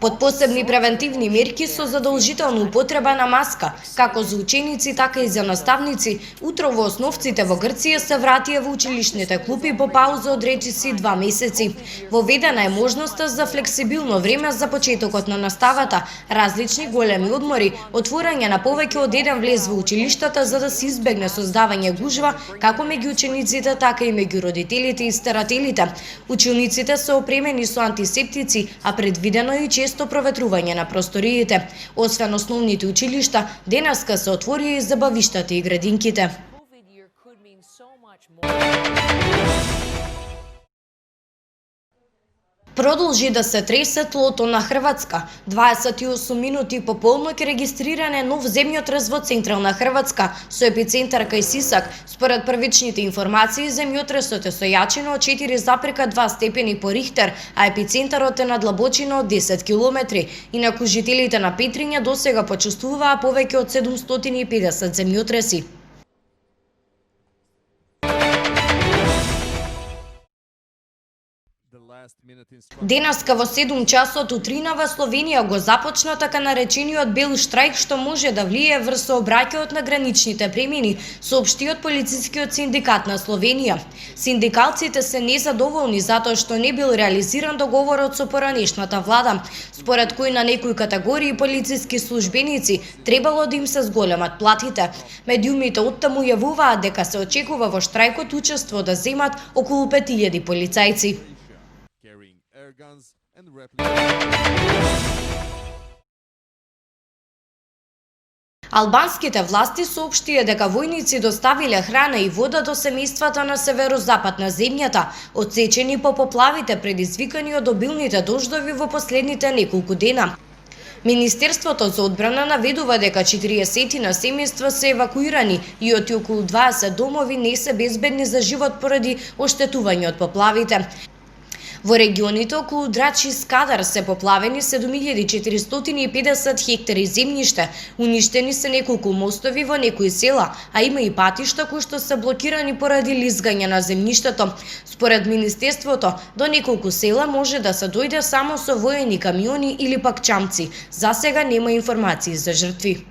Под посебни превентивни мерки со задолжителна употреба на маска, како за ученици, така и за наставници, утро во основците во Грција се вратија во училишните клупи по пауза од речиси 2 месеци. Воведена е можноста за флексибилно време за почетокот на наставата, различни големи одмори, отворање на повеќе од еден влез во училиштата за да се избегне создавање гужва како меѓу учениците, така и меѓу родителите и старателите. Училниците се опремени со антисептици, а предвидено е и често проветрување на просториите. Освен основните училишта, денеска се отворија и забавиштата и градинките. Продолжи да се тресе тлото на Хрватска. 28 минути по полноќ регистриран е нов земјотрес во централна Хрватска, со епицентар кај Сисак. Според првичните информации, земјотресот е со јачина од 4,2 степени по Рихтер, а епицентарот е на длабочина од 10 километри. Инаку жителите на Петриња досега почувствуваа повеќе од 750 земјотреси. Денеска во 7 часот утринава Словенија го започна така наречениот бел штрајк, што може да влие врз сообраќајот на граничните премини, соопшти од полицискиот синдикат на Словенија. Синдикалците се незадоволни затоа што не бил реализиран договорот со поранешната влада, според кој на некои категории полициски службеници требало да им се зголемат платите. Медиумите оттаму јавуваат дека се очекува во штрајкот учество да земат околу 5000 полицајци. Албанските власти соопштија дека војници доставиле храна и вода до семејствата на северозапад на земјата, отсечени по поплавите предизвикани од обилните дождови во последните неколку дена. Министерството за одбрана наведува дека 40 на семејства се евакуирани и околу 20 домови не се безбедни за живот поради оштетување од поплавите. Во регионите околу Драч и Скадар се поплавени 7450 хектари земјиште, уништени се неколку мостови во некои села, а има и патишта кои што се блокирани поради лизгање на земјиштето. Според Министерството, до неколку села може да се дојде само со воени камиони или пак чамци. За сега нема информации за жртви.